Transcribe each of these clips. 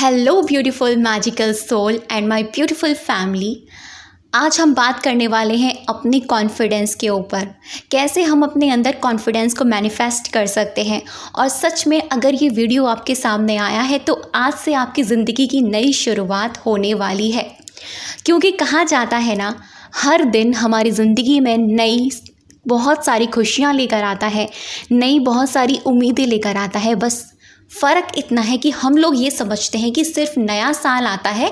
Hello beautiful magical soul and my beautiful family. आज हम बात करने वाले हैं अपने कॉन्फिडेंस के ऊपर, कैसे हम अपने अंदर कॉन्फिडेंस को मैनिफेस्ट कर सकते हैं। और सच में अगर ये वीडियो आपके सामने आया है तो आज से आपकी ज़िंदगी की नई शुरुआत होने वाली है, क्योंकि कहा जाता है ना, हर दिन हमारी ज़िंदगी में नई बहुत सारी खुशियाँ लेकर आता है, नई बहुत सारी उम्मीदें लेकर आता है। बस फ़र्क इतना है कि हम लोग ये समझते हैं कि सिर्फ नया साल आता है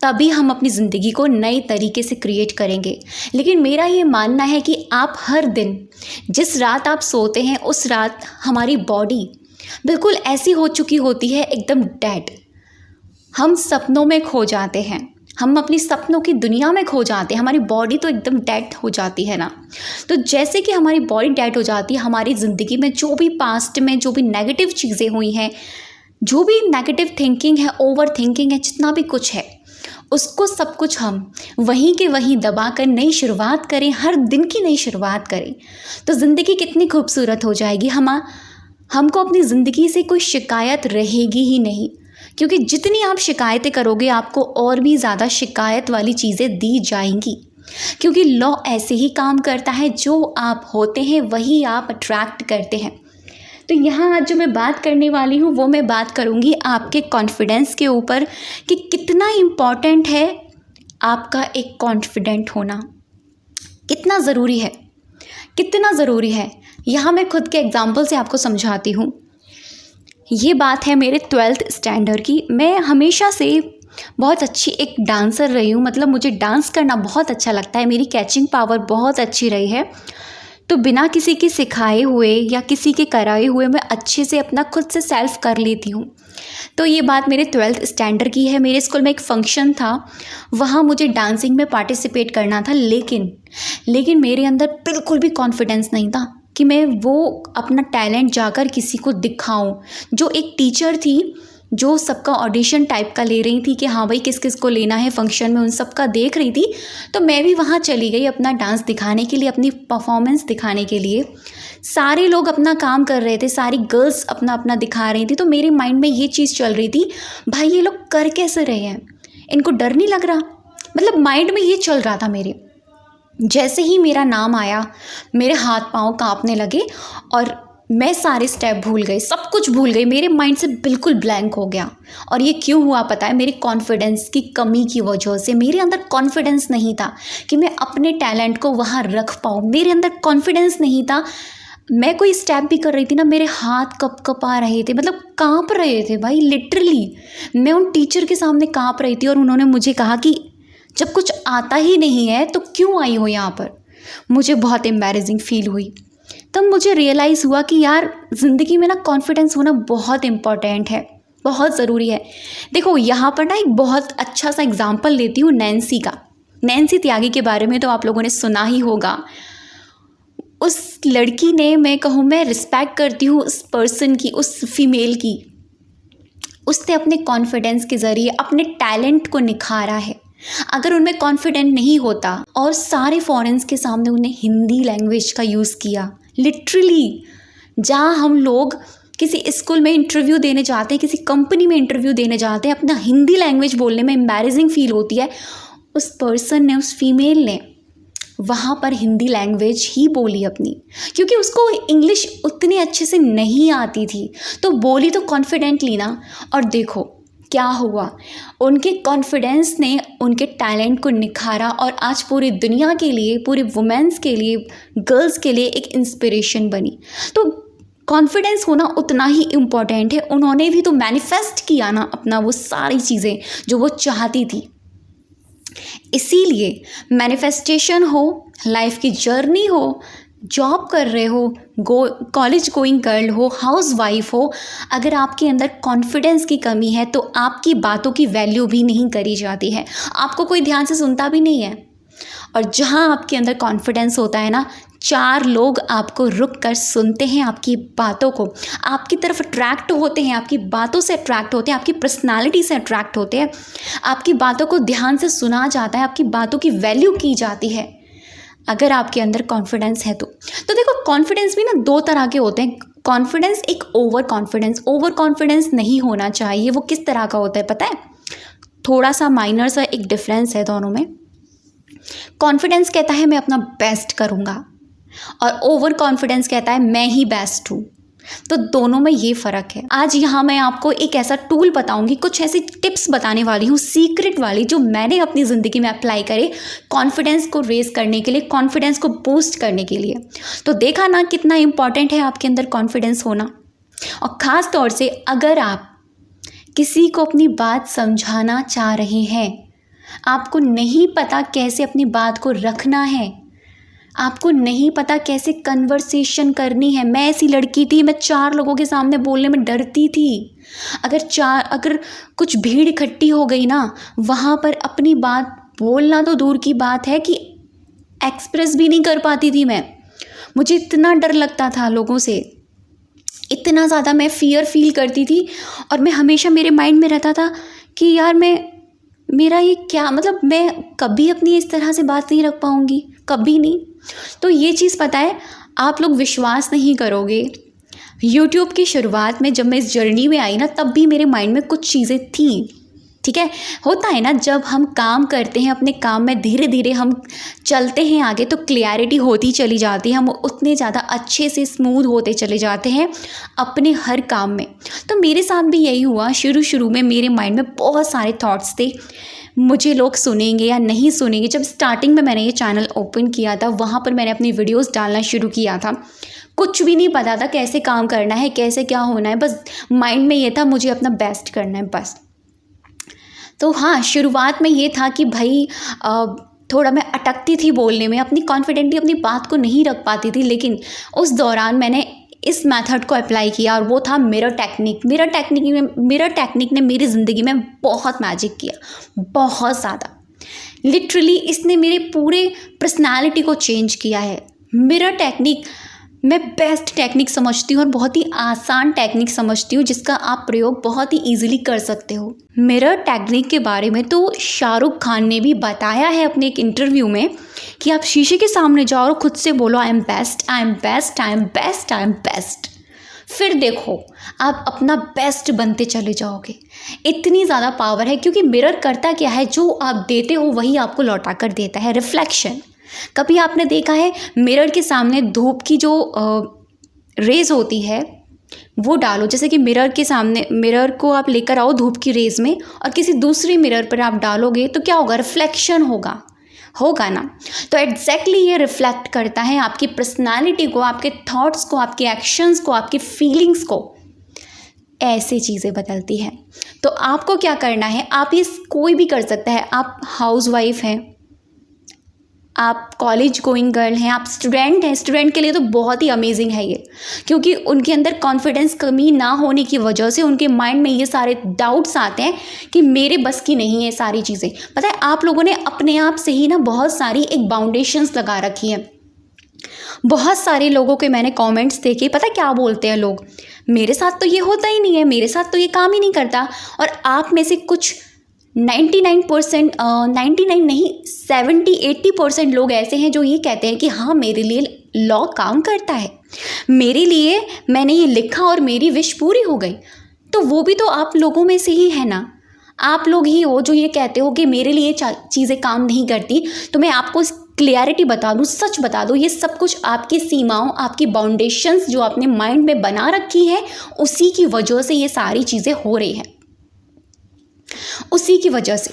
तभी हम अपनी ज़िंदगी को नए तरीके से क्रिएट करेंगे। लेकिन मेरा ये मानना है कि आप हर दिन, जिस रात आप सोते हैं उस रात हमारी बॉडी बिल्कुल ऐसी हो चुकी होती है, एकदम डेड। हम सपनों में खो जाते हैं, हम अपनी सपनों की दुनिया में खो जाते हैं, हमारी बॉडी तो एकदम डेड हो जाती है ना। तो जैसे कि हमारी बॉडी डेड हो जाती है, हमारी ज़िंदगी में जो भी पास्ट में जो भी नेगेटिव चीज़ें हुई हैं, जो भी नेगेटिव थिंकिंग है, ओवर थिंकिंग है, जितना भी कुछ है, उसको सब कुछ हम वहीं के वहीं दबा कर नई शुरुआत करें, हर दिन की नई शुरुआत करें, तो ज़िंदगी कितनी खूबसूरत हो जाएगी। हमको अपनी ज़िंदगी से कोई शिकायत रहेगी ही नहीं, क्योंकि जितनी आप शिकायतें करोगे आपको और भी ज़्यादा शिकायत वाली चीज़ें दी जाएंगी। क्योंकि लॉ ऐसे ही काम करता है, जो आप होते हैं वही आप अट्रैक्ट करते हैं। तो यहाँ आज जो मैं बात करने वाली हूँ वो मैं बात करूँगी आपके कॉन्फिडेंस के ऊपर, कि कितना इम्पॉर्टेंट है आपका एक कॉन्फिडेंट होना, कितना ज़रूरी है, कितना ज़रूरी है। यहाँ मैं खुद के एग्जाम्पल से आपको समझाती हूँ। ये बात है मेरे 12th स्टैंडर्ड की। मैं हमेशा से बहुत अच्छी एक डांसर रही हूँ, मतलब मुझे डांस करना बहुत अच्छा लगता है, मेरी कैचिंग पावर बहुत अच्छी रही है। तो बिना किसी के सिखाए हुए या किसी के कराए हुए मैं अच्छे से अपना खुद से सेल्फ कर लेती हूँ। तो ये बात मेरे 12th स्टैंडर्ड की है। मेरे स्कूल में एक फंक्शन था, वहाँ मुझे डांसिंग में पार्टिसिपेट करना था, लेकिन मेरे अंदर बिल्कुल भी कॉन्फिडेंस नहीं था कि मैं वो अपना टैलेंट जाकर किसी को दिखाऊं। जो एक टीचर थी जो सबका ऑडिशन टाइप का ले रही थी कि हाँ भाई किस किस को लेना है फंक्शन में, उन सब का देख रही थी। तो मैं भी वहाँ चली गई अपना डांस दिखाने के लिए, अपनी परफॉर्मेंस दिखाने के लिए। सारे लोग अपना काम कर रहे थे, सारी गर्ल्स अपना अपना दिखा रही थी। तो मेरे माइंड में ये चीज़ चल रही थी, भाई ये लोग कर कैसे रहे हैं, इनको डर नहीं लग रहा, मतलब माइंड में ये चल रहा था मेरे। जैसे ही मेरा नाम आया मेरे हाथ पांव कांपने लगे और मैं सारे स्टेप भूल गई, सब कुछ भूल गई, मेरे माइंड से बिल्कुल ब्लैंक हो गया। और ये क्यों हुआ पता है? मेरे कॉन्फिडेंस की कमी की वजह से। मेरे अंदर कॉन्फिडेंस नहीं था कि मैं अपने टैलेंट को वहाँ रख पाऊँ, मेरे अंदर कॉन्फिडेंस नहीं था। मैं कोई स्टेप भी कर रही थी ना, मेरे हाथ कँपा रहे थे, मतलब काँप रहे थे भाई, लिटरली मैं उन टीचर के सामने काँप रही थी। और उन्होंने मुझे कहा कि जब कुछ आता ही नहीं है तो क्यों आई हो यहाँ पर। मुझे बहुत एम्बैरेसिंग फील हुई। तब मुझे रियलाइज़ हुआ कि यार ज़िंदगी में ना कॉन्फिडेंस होना बहुत इम्पॉर्टेंट है, बहुत ज़रूरी है। देखो यहाँ पर ना एक बहुत अच्छा सा एग्जांपल लेती हूँ नैन्सी का। नैन्सी त्यागी के बारे में तो आप लोगों ने सुना ही होगा। उस लड़की ने, मैं कहूँ, मैं रिस्पेक्ट करती हूँ उस पर्सन की, उस फीमेल की। उसने अपने कॉन्फिडेंस के ज़रिए अपने टैलेंट को निखारा है। अगर उनमें कॉन्फिडेंट नहीं होता और सारे फॉरेन्स के सामने उन्हें हिंदी लैंग्वेज का यूज़ किया, लिटरली जहाँ हम लोग किसी स्कूल में इंटरव्यू देने जाते हैं, किसी कंपनी में इंटरव्यू देने जाते हैं, अपना हिंदी लैंग्वेज बोलने में एम्बैरेसिंग फील होती है, उस पर्सन ने, उस फीमेल ने वहाँ पर हिंदी लैंग्वेज ही बोली अपनी, क्योंकि उसको इंग्लिश उतनी अच्छे से नहीं आती थी, तो बोली तो कॉन्फिडेंटली ना। और देखो क्या हुआ, उनके कॉन्फिडेंस ने उनके टैलेंट को निखारा और आज पूरी दुनिया के लिए, पूरी वुमेन्स के लिए, गर्ल्स के लिए एक इंस्पिरेशन बनी। तो कॉन्फिडेंस होना उतना ही इम्पॉर्टेंट है। उन्होंने भी तो मैनिफेस्ट किया ना अपना वो सारी चीज़ें जो वो चाहती थी। इसीलिए मैनिफेस्टेशन हो, लाइफ की जर्नी हो, जॉब कर रहे हो, कॉलेज गोइंग गर्ल हो, हाउस वाइफ हो, अगर आपके अंदर कॉन्फिडेंस की कमी है तो आपकी बातों की वैल्यू भी नहीं करी जाती है, आपको कोई ध्यान से सुनता भी नहीं है। और जहाँ आपके अंदर कॉन्फिडेंस होता है ना, 4 लोग आपको रुक कर सुनते हैं, आपकी बातों को, आपकी तरफ अट्रैक्ट होते हैं, आपकी बातों से अट्रैक्ट होते हैं, आपकी पर्सनालिटी से अट्रैक्ट होते हैं, आपकी बातों को ध्यान से सुना जाता है, आपकी बातों की वैल्यू की जाती है, अगर आपके अंदर कॉन्फिडेंस है तो। देखो कॉन्फिडेंस भी ना 2 तरह के होते हैं। कॉन्फिडेंस एक ओवर कॉन्फिडेंस नहीं होना चाहिए। वो किस तरह का होता है पता है? थोड़ा सा माइनर सा एक डिफरेंस है दोनों में। कॉन्फिडेंस कहता है मैं अपना बेस्ट करूँगा, और ओवर कॉन्फिडेंस कहता है मैं ही बेस्ट हूँ। तो दोनों में ये फ़र्क है। आज यहाँ मैं आपको एक ऐसा टूल बताऊँगी, कुछ ऐसी टिप्स बताने वाली हूँ सीक्रेट वाली, जो मैंने अपनी ज़िंदगी में अप्लाई करे कॉन्फिडेंस को रेज़ करने के लिए, कॉन्फिडेंस को बूस्ट करने के लिए। तो देखा ना कितना इम्पॉर्टेंट है आपके अंदर कॉन्फिडेंस होना। और ख़ास तौर से अगर आप किसी को अपनी बात समझाना चाह रहे हैं, आपको नहीं पता कैसे अपनी बात को रखना है, आपको नहीं पता कैसे कन्वर्सेशन करनी है। मैं ऐसी लड़की थी, मैं 4 लोगों के सामने बोलने में डरती थी। अगर कुछ भीड़ इकट्ठी हो गई ना, वहाँ पर अपनी बात बोलना तो दूर की बात है कि एक्सप्रेस भी नहीं कर पाती थी मैं। मुझे इतना डर लगता था लोगों से, इतना ज़्यादा मैं फ़ियर फील करती थी। और मैं हमेशा, मेरे माइंड में रहता था कि यार मेरा ये क्या, मतलब मैं कभी अपनी इस तरह से बात नहीं रख पाऊँगी, कभी नहीं। तो ये चीज़ पता है, आप लोग विश्वास नहीं करोगे, यूट्यूब की शुरुआत में जब मैं इस जर्नी में आई ना, तब भी मेरे माइंड में कुछ चीज़ें थी। ठीक है, होता है ना, जब हम काम करते हैं अपने काम में, धीरे धीरे हम चलते हैं आगे, तो क्लैरिटी होती चली जाती है, हम उतने ज़्यादा अच्छे से स्मूथ होते चले जाते हैं अपने हर काम में। तो मेरे साथ भी यही हुआ। शुरू में मेरे माइंड में बहुत सारे थॉट्स थे, मुझे लोग सुनेंगे या नहीं सुनेंगे। जब स्टार्टिंग में मैंने ये चैनल ओपन किया था, वहाँ पर मैंने अपनी वीडियोस डालना शुरू किया था। कुछ भी नहीं पता था कैसे काम करना है, कैसे क्या होना है, बस माइंड में ये था मुझे अपना बेस्ट करना है बस। तो हाँ, शुरुआत में ये था कि भाई थोड़ा मैं अटकती थी बोलने में, अपनी कॉन्फिडेंटली अपनी बात को नहीं रख पाती थी। लेकिन उस दौरान मैंने इस मेथड को अप्लाई किया, और वो था मिरर टेक्निक। मिरर टेक्निक ने मेरी ज़िंदगी में बहुत मैजिक किया, बहुत ज़्यादा। लिटरली इसने मेरे पूरे पर्सनालिटी को चेंज किया है। मिरर टेक्निक मैं बेस्ट टेक्निक समझती हूँ, और बहुत ही आसान टेक्निक समझती हूँ, जिसका आप प्रयोग बहुत ही ईजिली कर सकते हो। मिरर टेक्निक के बारे में तो शाहरुख खान ने भी बताया है अपने एक इंटरव्यू में कि आप शीशे के सामने जाओ और खुद से बोलो I am best, I am best, I am best, I am best. फिर देखो आप अपना बेस्ट बनते चले जाओगे। इतनी ज़्यादा पावर है, क्योंकि मिरर करता क्या है, जो आप देते हो वही आपको लौटा कर देता है, रिफ्लेक्शन। कभी आपने देखा है मिरर के सामने धूप की जो रेज होती है वो डालो, जैसे कि मिरर के सामने, मिरर को आप लेकर आओ धूप की रेज में, और किसी दूसरी मिरर पर आप डालोगे तो क्या होगा, रिफ्लेक्शन होगा ना। तो एग्जैक्टली ये रिफ्लेक्ट करता है आपकी पर्सनालिटी को, आपके थॉट्स को, आपके एक्शंस को, आपकी फीलिंग्स को। ऐसे चीज़ें बदलती हैं। तो आपको क्या करना है, आप ये कोई भी कर सकता है। आप हाउसवाइफ हैं, आप कॉलेज गोइंग गर्ल हैं, आप स्टूडेंट हैं, स्टूडेंट के लिए तो बहुत ही अमेजिंग है ये, क्योंकि उनके अंदर कॉन्फिडेंस कमी ना होने की वजह से उनके माइंड में ये सारे डाउट्स आते हैं कि मेरे बस की नहीं है सारी चीज़ें। पता है, आप लोगों ने अपने आप से ही ना बहुत सारी एक बाउंडेशंस लगा रखी हैं। बहुत सारे लोगों के मैंने कमेंट्स देखे, पता है क्या बोलते हैं लोग, मेरे साथ तो ये होता ही नहीं है, मेरे साथ तो ये काम ही नहीं करता। और आप में से कुछ 99% 99 नहीं 70-80% लोग ऐसे हैं जो ये कहते हैं कि हाँ मेरे लिए लॉ काम करता है, मेरे लिए मैंने ये लिखा और मेरी विश पूरी हो गई। तो वो भी तो आप लोगों में से ही है ना, आप लोग ही हो जो ये कहते हो कि मेरे लिए चीज़ें काम नहीं करती। तो मैं आपको क्लियरिटी बता दूँ, सच बता दूँ, ये सब कुछ आपकी सीमाओं, आपकी बाउंडेशंस जो आपने माइंड में बना रखी है, उसी की वजह से ये सारी चीज़ें हो रही हैं, उसी की वजह से।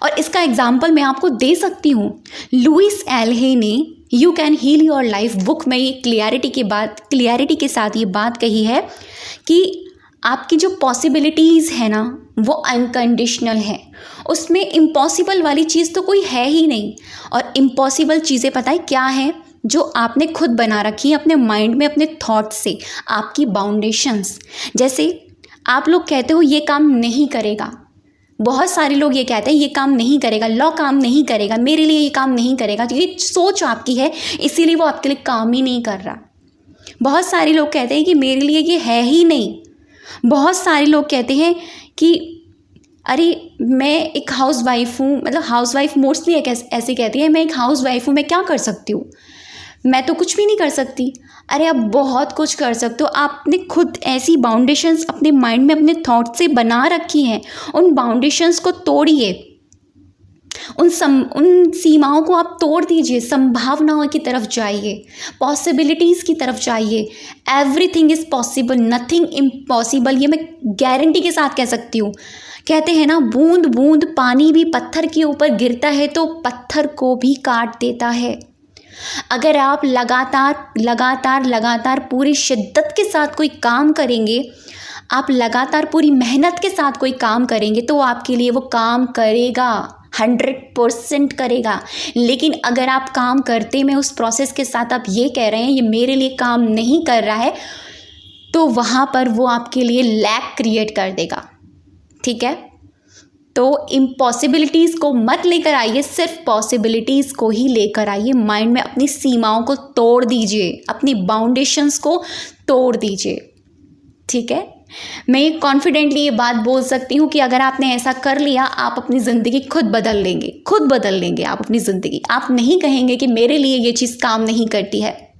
और इसका एग्जाम्पल मैं आपको दे सकती हूँ। लुइस एलहे ने you can heal your life book में ये क्लियरिटी के साथ ये बात कही है कि आपकी जो पॉसिबिलिटीज़ है ना वो अनकंडीशनल है, उसमें इम्पॉसिबल वाली चीज़ तो कोई है ही नहीं। और इम्पॉसिबल चीज़ें पता है क्या है, जो आपने खुद बना रखी है अपने माइंड में, अपने थॉट्स से, आपकी बाउंडेशंस। जैसे आप लोग कहते हो ये काम नहीं करेगा, बहुत सारे लोग ये कहते हैं ये काम नहीं करेगा, लॉ काम नहीं करेगा, मेरे लिए ये काम नहीं करेगा। तो ये सोच आपकी है, इसीलिए वो आपके लिए काम ही नहीं कर रहा। बहुत सारे लोग कहते हैं कि मेरे लिए ये है ही नहीं। बहुत सारे लोग कहते हैं कि अरे मैं एक हाउसवाइफ हूँ, मतलब हाउसवाइफ मोस्टली ऐसे कहती है, मैं एक हाउसवाइफ हूँ, मैं क्या कर सकती हूँ। मैं तो कुछ भी नहीं कर सकती। अरे आप बहुत कुछ कर सकते हो। आपने खुद ऐसी बाउंडेशंस अपने माइंड में अपने थॉट से बना रखी हैं, उन बाउंडेशंस को तोड़िए, उन सीमाओं को आप तोड़ दीजिए, संभावनाओं की तरफ जाइए, पॉसिबिलिटीज़ की तरफ जाइए। Everything is possible, nothing impossible, ये मैं गारंटी के साथ कह सकती हूँ। कहते हैं ना, बूंद बूंद पानी भी पत्थर के ऊपर गिरता है तो पत्थर को भी काट देता है। अगर आप लगातार पूरी शिद्दत के साथ कोई काम करेंगे, आप लगातार पूरी मेहनत के साथ कोई काम करेंगे तो आपके लिए वो काम करेगा, 100% करेगा। लेकिन अगर आप काम करते में उस प्रोसेस के साथ आप ये कह रहे हैं ये मेरे लिए काम नहीं कर रहा है, तो वहाँ पर वो आपके लिए लैक क्रिएट कर देगा। ठीक है, तो इम्पॉसिबिलिटीज़ को मत लेकर आइए, सिर्फ पॉसिबिलिटीज़ को ही लेकर आइए। माइंड में अपनी सीमाओं को तोड़ दीजिए, अपनी बाउंडेशंस को तोड़ दीजिए। ठीक है, मैं ये कॉन्फिडेंटली ये बात बोल सकती हूँ कि अगर आपने ऐसा कर लिया, आप अपनी ज़िंदगी खुद बदल लेंगे आप अपनी ज़िंदगी। आप नहीं कहेंगे कि मेरे लिए ये चीज़ काम नहीं करती है।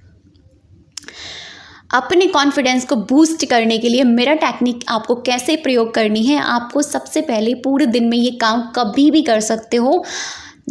अपने कॉन्फिडेंस को बूस्ट करने के लिए मिरर टेक्निक आपको कैसे प्रयोग करनी है, आपको सबसे पहले पूरे दिन में ये काम कभी भी कर सकते हो,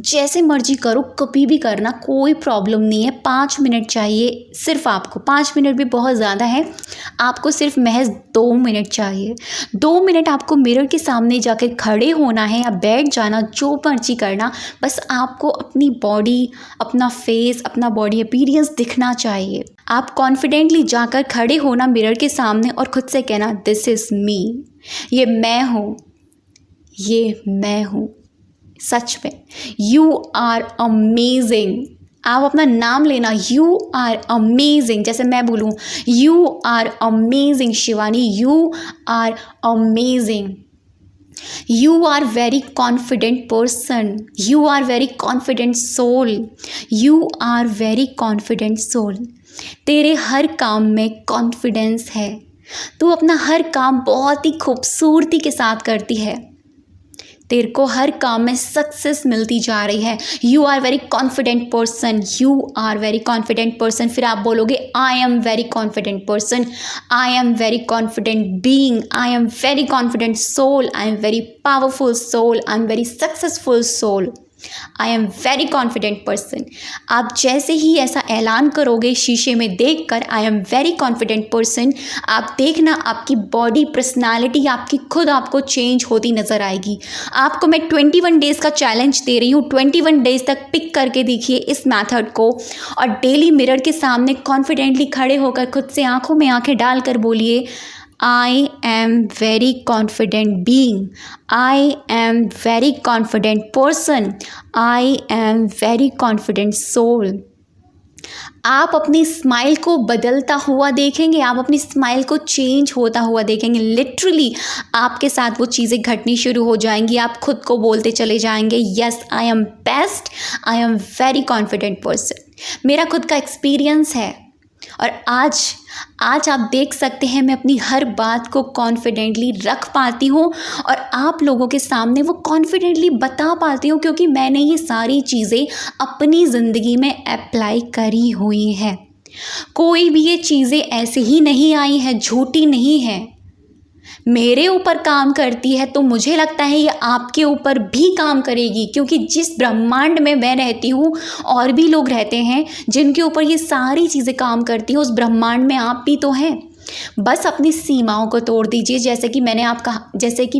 जैसे मर्जी करो, कभी भी करना, कोई प्रॉब्लम नहीं है। 5 मिनट चाहिए सिर्फ आपको, 5 मिनट भी बहुत ज़्यादा है, आपको सिर्फ महज 2 मिनट चाहिए। 2 मिनट आपको मिरर के सामने जाकर खड़े होना है या बैठ जाना, जो मर्जी करना, बस आपको अपनी बॉडी, अपना फेस, अपना बॉडी अपीयरेंस दिखना चाहिए। आप कॉन्फिडेंटली जाकर खड़े होना मिरर के सामने और खुद से कहना, दिस इज़ मी, ये मैं हूँ। सच में यू आर अमेजिंग। आप अपना नाम लेना, यू आर अमेजिंग। जैसे मैं बोलूँ, you are amazing Shivani, you are amazing, you are very confident person, you are very confident soul, you are very confident soul. तेरे हर काम में कॉन्फिडेंस है, तू अपना हर काम बहुत ही खूबसूरती के साथ करती है, तेरे को हर काम में सक्सेस मिलती जा रही है। You are very confident person, you are very confident person. फिर आप बोलोगे, I am very confident person, I am very confident being, I am very confident soul, I am very powerful soul, I am very successful soul, I am very confident person. आप जैसे ही ऐसा ऐलान करोगे शीशे में देखकर, I am very confident person, आप देखना आपकी बॉडी, पर्सनालिटी आपकी खुद आपको चेंज होती नज़र आएगी। आपको मैं 21 डेज़ का चैलेंज दे रही हूँ। 21 डेज़ तक पिक करके देखिए इस मेथड को और डेली मिरर के सामने कॉन्फिडेंटली खड़े होकर खुद से आंखों में आंखें डालकर बोलिए, I am very confident being, I am very confident person, I am very confident soul। आप अपनी स्माइल को बदलता हुआ देखेंगे, आप अपनी स्माइल को चेंज होता हुआ देखेंगे। लिटरली आपके साथ वो चीज़ें घटनी शुरू हो जाएंगी। आप खुद को बोलते चले जाएंगे, yes I am best, I am very confident person. मेरा खुद का एक्सपीरियंस है और आज आप देख सकते हैं मैं अपनी हर बात को कॉन्फिडेंटली रख पाती हूँ और आप लोगों के सामने वो कॉन्फिडेंटली बता पाती हूँ, क्योंकि मैंने ये सारी चीज़ें अपनी ज़िंदगी में अप्लाई करी हुई हैं। कोई भी ये चीज़ें ऐसे ही नहीं आई हैं, झूठी नहीं हैं, मेरे ऊपर काम करती है तो मुझे लगता है ये आपके ऊपर भी काम करेगी, क्योंकि जिस ब्रह्मांड में मैं रहती हूँ और भी लोग रहते हैं जिनके ऊपर ये सारी चीज़ें काम करती हैं। उस ब्रह्मांड में आप भी तो हैं। बस अपनी सीमाओं को तोड़ दीजिए, जैसे कि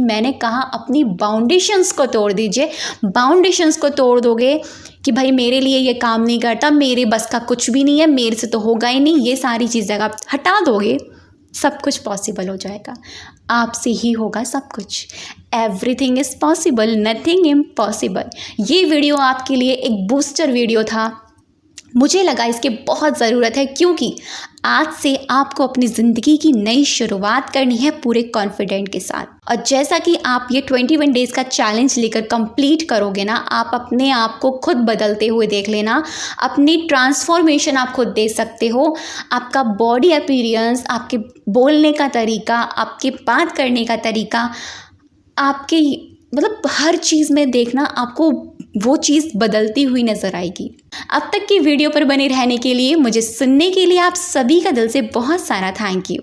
मैंने कहा अपनी बाउंडेशंस को तोड़ दीजिए। बाउंडेशंस को तोड़ दोगे कि भाई मेरे लिए ये काम नहीं करता, मेरे बस का कुछ भी नहीं है, मेरे से तो होगा ही नहीं, ये सारी चीज़ें आप हटा दोगे, सब कुछ पॉसिबल हो जाएगा। आपसे ही होगा सब कुछ। Everything is possible, nothing impossible. ये वीडियो आपके लिए एक बूस्टर वीडियो था। मुझे लगा इसकी बहुत ज़रूरत है, क्योंकि आज से आपको अपनी ज़िंदगी की नई शुरुआत करनी है पूरे कॉन्फिडेंट के साथ। और जैसा कि आप ये 21 डेज़ का चैलेंज लेकर कंप्लीट करोगे ना, आप अपने आप को खुद बदलते हुए देख लेना। अपनी ट्रांसफॉर्मेशन आप खुद देख सकते हो। आपका बॉडी अपीयरेंस, आपके बोलने का तरीका, आपके बात करने का तरीका, आपके मतलब हर चीज़ में देखना आपको वो चीज़ बदलती हुई नज़र आएगी। अब तक की वीडियो पर बने रहने के लिए, मुझे सुनने के लिए आप सभी का दिल से बहुत सारा थैंक यू।